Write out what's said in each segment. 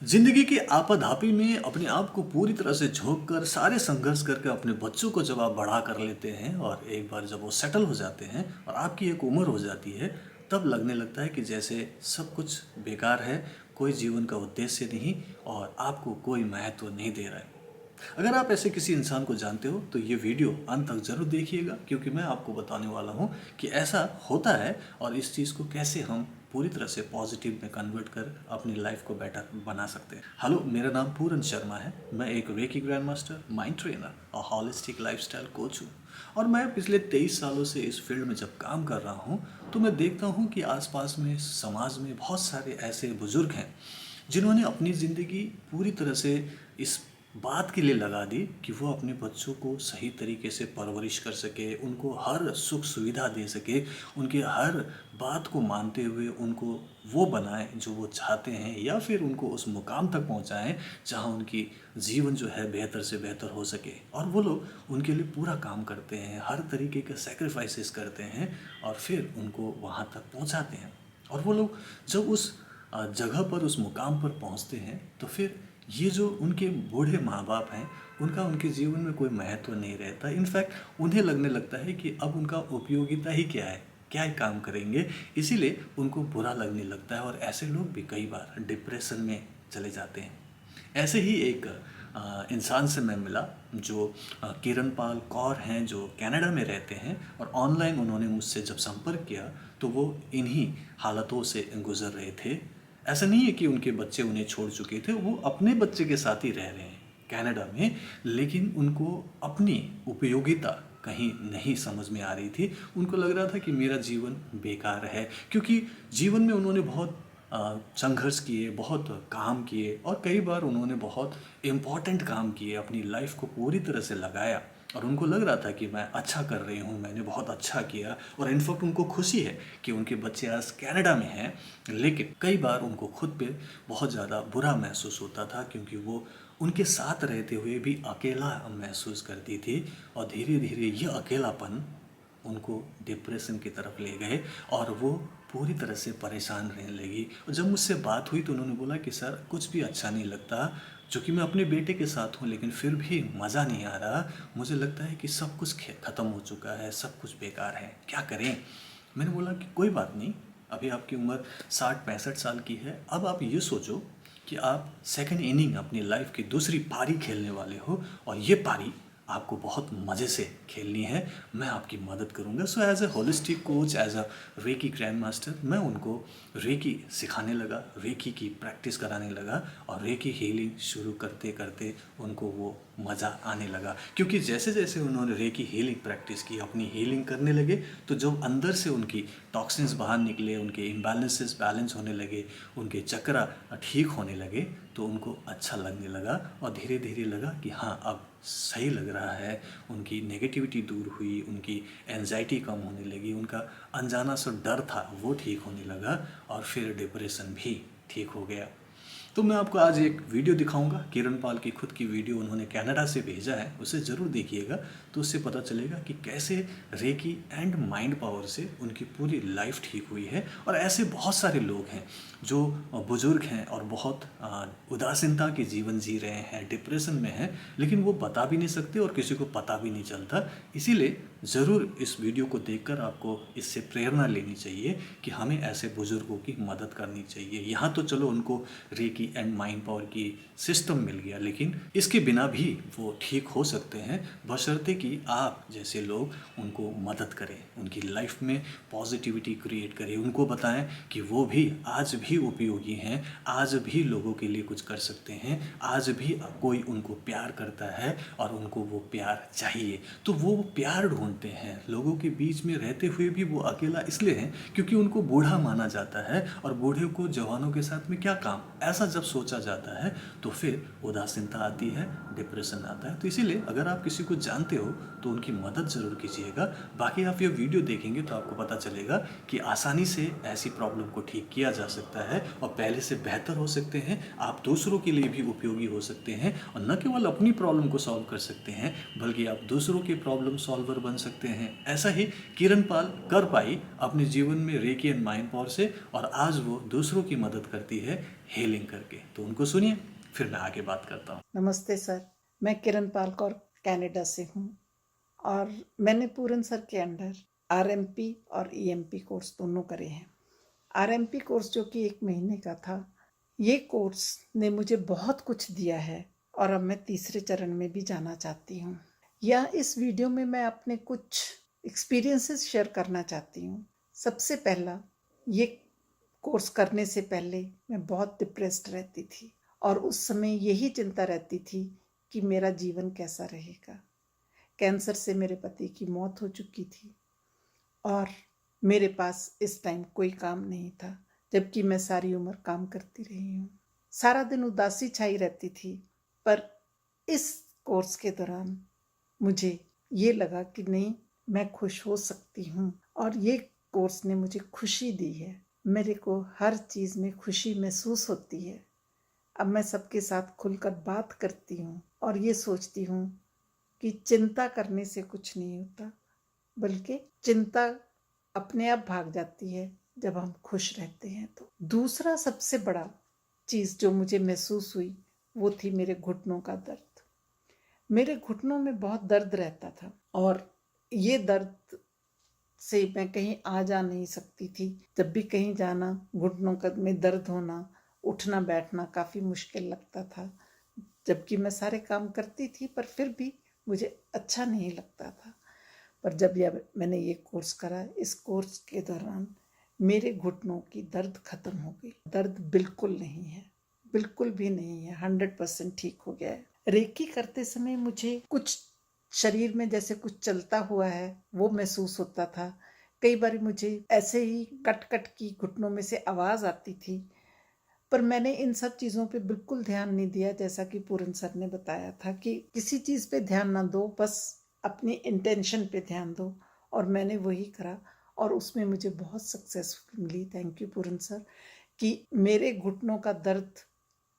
जिंदगी की आपाधापी में अपने आप को पूरी तरह से झोंक कर सारे संघर्ष करके अपने बच्चों को जब आप बड़ा कर लेते हैं और एक बार जब वो सेटल हो जाते हैं और आपकी एक उम्र हो जाती है, तब लगने लगता है कि जैसे सब कुछ बेकार है, कोई जीवन का उद्देश्य नहीं और आपको कोई महत्व नहीं दे रहा है। अगर आप ऐसे किसी इंसान को जानते हो तो ये वीडियो अंत तक जरूर देखिएगा, क्योंकि मैं आपको बताने वाला हूँ कि ऐसा होता है और इस चीज़ को कैसे हम पूरी तरह से पॉजिटिव में कन्वर्ट कर अपनी लाइफ को बेटर बना सकते हैं। हेलो, मेरा नाम पूरन शर्मा है। मैं एक recce grand master, mind trainer और हॉलिस्टिक लाइफस्टाइल कोच हूँ। और मैं पिछले 23 सालों से इस फील्ड में जब काम कर रहा हूँ तो मैं देखता हूँ कि आसपास में समाज में बहुत सारे ऐसे बुजुर्ग हैं जिन्होंने अपनी ज़िंदगी पूरी तरह से इस बात के लिए लगा दी कि वो अपने बच्चों को सही तरीके से परवरिश कर सके, उनको हर सुख सुविधा दे सके, उनके हर बात को मानते हुए उनको वो बनाएं जो वो चाहते हैं, या फिर उनको उस मुकाम तक पहुंचाएं जहां उनकी जीवन जो है बेहतर से बेहतर हो सके। और वो लोग उनके लिए पूरा काम करते हैं, हर तरीके के सेक्रीफाइसेस करते हैं और फिर उनको वहाँ तक पहुँचाते हैं। और वो लोग जब उस जगह पर, उस मुकाम पर पहुँचते हैं तो फिर ये जो उनके बूढ़े माँ बाप हैं, उनका उनके जीवन में कोई महत्व नहीं रहता। इनफैक्ट उन्हें लगने लगता है कि अब उनका उपयोगिता ही क्या है, क्या ही काम करेंगे। इसीलिए उनको बुरा लगने लगता है और ऐसे लोग भी कई बार डिप्रेशन में चले जाते हैं। ऐसे ही एक इंसान से मैं मिला जो किरण पाल कौर हैं, जो कनाडा में रहते हैं। और ऑनलाइन उन्होंने मुझसे जब संपर्क किया तो वो इन्हीं हालातों से गुजर रहे थे। ऐसा नहीं है कि उनके बच्चे उन्हें छोड़ चुके थे, वो अपने बच्चे के साथ ही रह रहे हैं कनाडा में, लेकिन उनको अपनी उपयोगिता कहीं नहीं समझ में आ रही थी। उनको लग रहा था कि मेरा जीवन बेकार है, क्योंकि जीवन में उन्होंने बहुत संघर्ष किए, बहुत काम किए और कई बार उन्होंने बहुत इम्पॉर्टेंट काम किए, अपनी लाइफ को पूरी तरह से लगाया और उनको लग रहा था कि मैं अच्छा कर रही हूँ, मैंने बहुत अच्छा किया। और इनफैक्ट उनको खुशी है कि उनके बच्चे आज कनाडा में हैं। लेकिन कई बार उनको खुद पे बहुत ज़्यादा बुरा महसूस होता था, क्योंकि वो उनके साथ रहते हुए भी अकेला महसूस करती थी। और धीरे धीरे ये अकेलापन उनको डिप्रेशन की तरफ ले गए और वो पूरी तरह से परेशान रहने लगी। और जब मुझसे बात हुई तो उन्होंने बोला कि सर, कुछ भी अच्छा नहीं लगता, जो कि मैं अपने बेटे के साथ हूँ, लेकिन फिर भी मज़ा नहीं आ रहा। मुझे लगता है कि सब कुछ ख़त्म हो चुका है, सब कुछ बेकार है, क्या करें। मैंने बोला कि कोई बात नहीं, अभी आपकी उम्र 60-65 साल की है। अब आप ये सोचो कि आप सेकंड इनिंग अपनी लाइफ की दूसरी पारी खेलने वाले हो और ये पारी आपको बहुत मज़े से खेलनी है। मैं आपकी मदद करूँगा। So as a holistic coach, as a reiki grand master, मैं उनको रेकी सिखाने लगा, रेकी की प्रैक्टिस कराने लगा और रेकी हीलिंग शुरू करते करते उनको वो मज़ा आने लगा। क्योंकि जैसे जैसे उन्होंने रेकी हीलिंग प्रैक्टिस की, अपनी हीलिंग करने लगे, तो जब अंदर से उनकी टॉक्सिन्स बाहर निकले, उनके इम्बैलेंसेस बैलेंस होने लगे, उनके चक्रा ठीक होने लगे, तो उनको अच्छा लगने लगा और धीरे धीरे लगा कि हाँ, अब सही लग रहा है। उनकी नेगेटिविटी दूर हुई, उनकी एंजाइटी कम होने लगी, उनका अनजाना सा डर था वो ठीक होने लगा और फिर डिप्रेशन भी ठीक हो गया। तो मैं आपको आज एक वीडियो दिखाऊंगा, किरण पाल की खुद की वीडियो उन्होंने कनाडा से भेजा है, उसे ज़रूर देखिएगा। तो उससे पता चलेगा कि कैसे रेकी एंड माइंड पावर से उनकी पूरी लाइफ ठीक हुई है। और ऐसे बहुत सारे लोग हैं जो बुज़ुर्ग हैं और बहुत उदासीनता के जीवन जी रहे हैं, डिप्रेशन में हैं, लेकिन वो बता भी नहीं सकते और किसी को पता भी नहीं चलता। इसीलिए ज़रूर इस वीडियो को देखकर आपको इससे प्रेरणा लेनी चाहिए कि हमें ऐसे बुज़ुर्गों की मदद करनी चाहिए। यहाँ तो चलो उनको रेकी एंड माइंड पावर की सिस्टम मिल गया, लेकिन इसके बिना भी वो ठीक हो सकते हैं, बशर्ते कि आप जैसे लोग उनको मदद करें, उनकी लाइफ में पॉजिटिविटी क्रिएट करें, उनको बताएं कि वो भी आज भी उपयोगी हैं, आज भी लोगों के लिए कुछ कर सकते हैं, आज भी कोई उनको प्यार करता है और उनको वो प्यार चाहिए। तो वो प्यार ढूंढते हैं, लोगों के बीच में रहते हुए भी वो अकेला इसलिए हैं क्योंकि उनको बूढ़ा माना जाता है और बूढ़े को जवानों के साथ में क्या काम, ऐसा जब सोचा जाता है तो फिर उदासीनता आती है, डिप्रेशन आता है। तो इसीलिए अगर आप किसी को जानते हो तो उनकी मदद ज़रूर कीजिएगा। बाकी आप ये वीडियो देखेंगे तो आपको पता चलेगा कि आसानी से ऐसी प्रॉब्लम को ठीक किया जा सकता है और पहले से बेहतर हो सकते हैं। आप दूसरों के लिए भी उपयोगी हो सकते हैं और न केवल अपनी प्रॉब्लम को सॉल्व कर सकते हैं, बल्कि आप दूसरों के प्रॉब्लम सॉल्वर बन बन सकते हैं। ऐसा ही किरण पाल कर पाई अपने जीवन में रेकी एंड माइंड पावर से, और आज वो दूसरों की मदद करती है हीलिंग करके। तो उनको सुनिए, फिर मैं आगे बात करता हूँ। नमस्ते सर, मैं किरण पाल कौर कनाडा से हूँ और मैंने पूरन सर के अंडर आरएमपी और ईएमपी कोर्स दोनों करे हैं। आरएमपी कोर्स जो कि 1 महीने का था, ये कोर्स ने मुझे बहुत कुछ दिया है और अब मैं तीसरे चरण में भी जाना चाहती हूँ। या इस वीडियो में मैं अपने कुछ एक्सपीरियंसेस शेयर करना चाहती हूँ। सबसे पहला, ये कोर्स करने से पहले मैं बहुत डिप्रेस्ड रहती थी और उस समय यही चिंता रहती थी कि मेरा जीवन कैसा रहेगा। कैंसर से मेरे पति की मौत हो चुकी थी और मेरे पास इस टाइम कोई काम नहीं था, जबकि मैं सारी उम्र काम करती रही हूँ। सारा दिन उदासी छाई रहती थी, पर इस कोर्स के दौरान मुझे ये लगा कि नहीं, मैं खुश हो सकती हूँ और ये कोर्स ने मुझे खुशी दी है। मेरे को हर चीज़ में खुशी महसूस होती है। अब मैं सबके साथ खुलकर बात करती हूँ और ये सोचती हूँ कि चिंता करने से कुछ नहीं होता, बल्कि चिंता अपने आप भाग जाती है जब हम खुश रहते हैं। तो दूसरा सबसे बड़ा चीज़ जो मुझे महसूस हुई वो थी मेरे घुटनों का दर्द। मेरे घुटनों में बहुत दर्द रहता था और ये दर्द से मैं कहीं आ जा नहीं सकती थी। जब भी कहीं जाना, घुटनों का में दर्द होना, उठना बैठना काफ़ी मुश्किल लगता था। जबकि मैं सारे काम करती थी, पर फिर भी मुझे अच्छा नहीं लगता था। पर जब मैंने ये कोर्स करा, इस कोर्स के दौरान मेरे घुटनों की दर्द खत्म हो गई। दर्द बिल्कुल नहीं है, बिल्कुल भी नहीं है, 100% ठीक हो गया है। रेकी करते समय मुझे कुछ शरीर में जैसे कुछ चलता हुआ है वो महसूस होता था। कई बार मुझे ऐसे ही कट कट की घुटनों में से आवाज़ आती थी, पर मैंने इन सब चीज़ों पे बिल्कुल ध्यान नहीं दिया। जैसा कि पूरन सर ने बताया था कि किसी चीज़ पे ध्यान ना दो, बस अपनी इंटेंशन पे ध्यान दो, और मैंने वही करा और उसमें मुझे बहुत सक्सेसफुल मिली। थैंक यू पूरन सर कि मेरे घुटनों का दर्द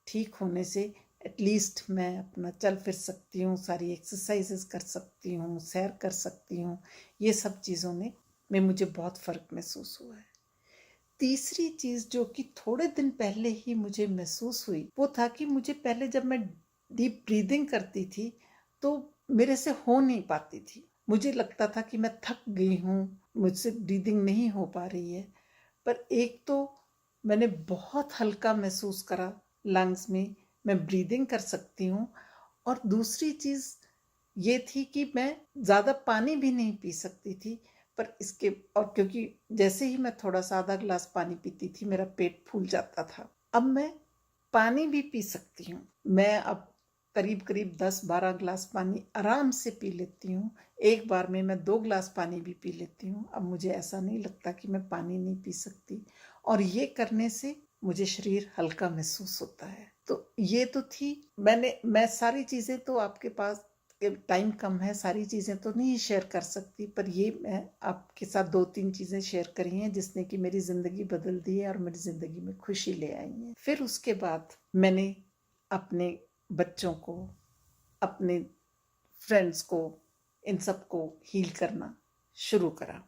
ठीक होने से एटलीस्ट मैं अपना चल फिर सकती हूँ, सारी एक्सरसाइजेस कर सकती हूँ, सैर कर सकती हूँ। ये सब चीज़ों में मुझे बहुत फ़र्क महसूस हुआ है। तीसरी चीज़ जो कि थोड़े दिन पहले ही मुझे महसूस हुई वो था कि मुझे पहले जब मैं डीप ब्रीदिंग करती थी तो मेरे से हो नहीं पाती थी। मुझे लगता था कि मैं थक गई हूँ, मुझसे ब्रीदिंग नहीं हो पा रही है। पर एक तो मैंने बहुत हल्का महसूस करा लंग्स में, मैं ब्रीदिंग कर सकती हूँ। और दूसरी चीज़ ये थी कि मैं ज़्यादा पानी भी नहीं पी सकती थी, पर इसके और क्योंकि जैसे ही मैं थोड़ा सा आधा ग्लास पानी पीती थी मेरा पेट फूल जाता था। अब मैं पानी भी पी सकती हूँ। मैं अब करीब करीब 10-12 ग्लास पानी आराम से पी लेती हूँ। एक बार में मैं 2 ग्लास पानी भी पी लेती हूँ। अब मुझे ऐसा नहीं लगता कि मैं पानी नहीं पी सकती, और ये करने से मुझे शरीर हल्का महसूस होता है। तो ये तो थी, मैं सारी चीज़ें तो आपके पास टाइम कम है, सारी चीज़ें तो नहीं शेयर कर सकती, पर ये मैं आपके साथ 2-3 चीज़ें शेयर करी हैं जिसने कि मेरी ज़िंदगी बदल दी है और मेरी ज़िंदगी में खुशी ले आई है। फिर उसके बाद मैंने अपने बच्चों को, अपने फ्रेंड्स को, इन सबको हील करना शुरू करा।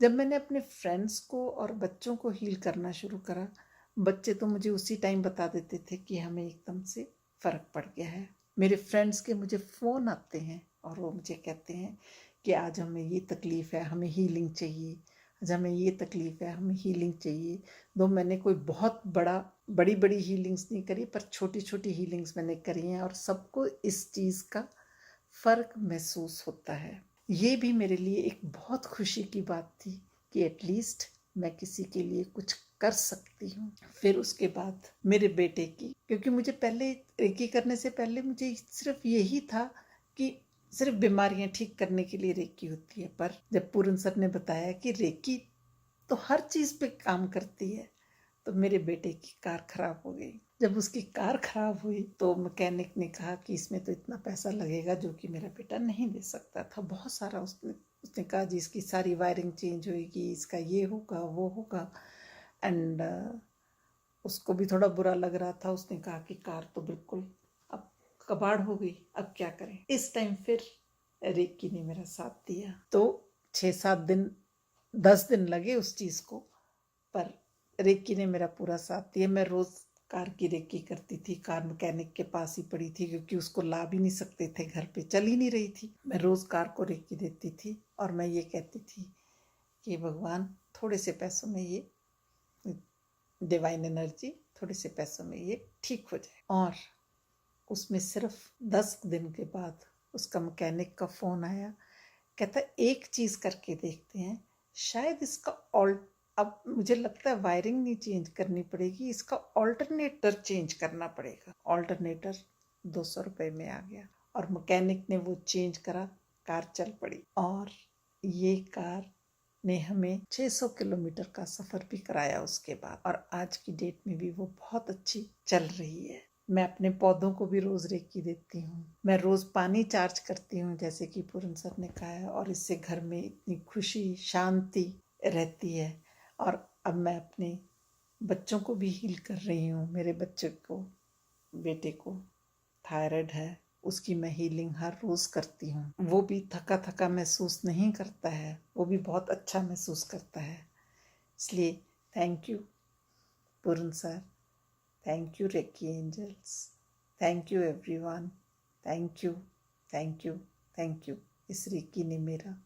जब मैंने अपने फ्रेंड्स को और बच्चों को हील करना शुरू करा, बच्चे तो मुझे उसी टाइम बता देते थे कि हमें एकदम से फ़र्क पड़ गया है। मेरे फ्रेंड्स के मुझे फ़ोन आते हैं और वो मुझे कहते हैं कि आज हमें ये तकलीफ़ है, हमें हीलिंग चाहिए, आज हमें ये तकलीफ़ है, हमें हीलिंग चाहिए। दो मैंने कोई बहुत बड़ी बड़ी हीलिंग्स नहीं करी, पर छोटी छोटी हीलिंग्स मैंने करी हैं और सबको इस चीज़ का फ़र्क महसूस होता है। ये भी मेरे लिए एक बहुत खुशी की बात थी कि एटलीस्ट मैं किसी के लिए कुछ कर सकती हूँ। फिर उसके बाद मेरे बेटे की, क्योंकि मुझे पहले रेकी करने से पहले मुझे सिर्फ यही था कि सिर्फ बीमारियां ठीक करने के लिए रेकी होती है, पर जब पूरन सर ने बताया कि रेकी तो हर चीज़ पे काम करती है, तो मेरे बेटे की कार खराब हो गई। जब उसकी कार खराब हुई तो मैकेनिक ने कहा कि इसमें तो इतना पैसा लगेगा जो कि मेरा बेटा नहीं दे सकता था, बहुत सारा। उसने कहा जी इसकी सारी वायरिंग चेंज होगी, इसका ये होगा वो होगा। एंड उसको भी थोड़ा बुरा लग रहा था। उसने कहा कि कार तो बिल्कुल अब कबाड़ हो गई, अब क्या करें। इस टाइम फिर रेकी ने मेरा साथ दिया। तो 6-7 दिन 10 दिन लगे उस चीज़ को, पर रेकी ने मेरा पूरा साथ दिया। मैं रोज़ कार की रेकी करती थी, कार मैकेनिक के पास ही पड़ी थी क्योंकि उसको ला भी नहीं सकते थे, घर पे चल ही नहीं रही थी। मैं रोज़ कार को रेकी देती थी और मैं ये कहती थी कि भगवान थोड़े से पैसों में ये डिवाइन एनर्जी, थोड़े से पैसों में ये ठीक हो जाए। और उसमें सिर्फ 10 दिन के बाद उसका मैकेनिक का फ़ोन आया, कहता एक चीज़ करके देखते हैं, शायद इसका अब मुझे लगता है वायरिंग नहीं चेंज करनी पड़ेगी, इसका ऑल्टरनेटर चेंज करना पड़ेगा। ऑल्टरनेटर 200 रुपये में आ गया और मैकेनिक ने वो चेंज करा, कार चल पड़ी। और ये कार ने हमें 600 किलोमीटर का सफ़र भी कराया उसके बाद, और आज की डेट में भी वो बहुत अच्छी चल रही है। मैं अपने पौधों को भी रोज़ रेकी देती हूँ, मैं रोज़ पानी चार्ज करती हूँ जैसे कि पूरन सर ने कहा है, और इससे घर में इतनी खुशी शांति रहती है। और अब मैं अपने बच्चों को भी हील कर रही हूँ। मेरे बच्चे को, बेटे को थायराइड है, उसकी मैं हीलिंग हर रोज़ करती हूँ। वो भी थका थका महसूस नहीं करता है, वो भी बहुत अच्छा महसूस करता है। इसलिए thank you Puran sir, thank you reiki angels, thank you everyone, thank you, thank you, thank you. इस रेकी ने मेरा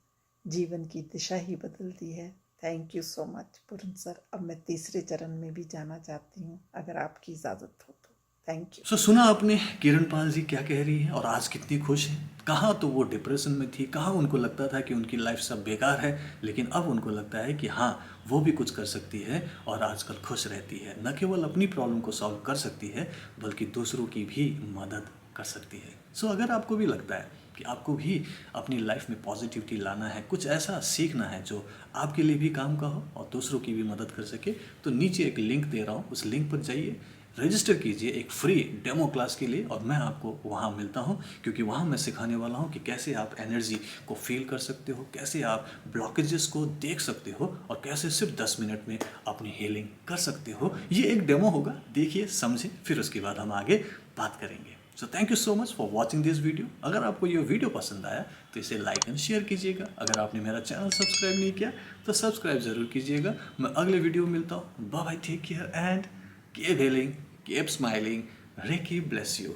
जीवन की दिशा ही बदल दी है। Thank you so much Puran sir. अब मैं तीसरे चरण में भी जाना चाहती हूँ, अगर आपकी इजाज़त हो तो। Thank you. सुना आपने किरण पाल जी क्या कह रही है और आज कितनी खुश है। कहाँ तो वो डिप्रेशन में थी, कहाँ उनको लगता था कि उनकी लाइफ सब बेकार है, लेकिन अब उनको लगता है कि हाँ वो भी कुछ कर सकती है और आजकल खुश रहती है। न केवल अपनी प्रॉब्लम को सॉल्व कर सकती है बल्कि दूसरों की भी मदद कर सकती है। अगर आपको भी लगता है कि आपको भी अपनी लाइफ में पॉजिटिविटी लाना है, कुछ ऐसा सीखना है जो आपके लिए भी काम का हो और दूसरों की भी मदद कर सके, तो नीचे एक लिंक दे रहा हूँ, उस लिंक पर जाइए, रजिस्टर कीजिए एक फ्री डेमो क्लास के लिए, और मैं आपको वहाँ मिलता हूँ, क्योंकि वहाँ मैं सिखाने वाला हूँ कि कैसे आप एनर्जी को फील कर सकते हो, कैसे आप ब्लॉकेजेस को देख सकते हो और कैसे सिर्फ 10 मिनट में अपनी हीलिंग कर सकते हो। ये एक डेमो होगा, देखिए समझे, फिर उसके बाद हम आगे बात करेंगे। So thank you so much for watching this video. अगर आपको ये वीडियो पसंद आया तो इसे लाइक एंड शेयर कीजिएगा। अगर आपने मेरा चैनल सब्सक्राइब नहीं किया तो सब्सक्राइब जरूर कीजिएगा। मैं अगले वीडियो में मिलता हूँ। Bye bye, take care and keep healing, keep smiling. Reiki bless you.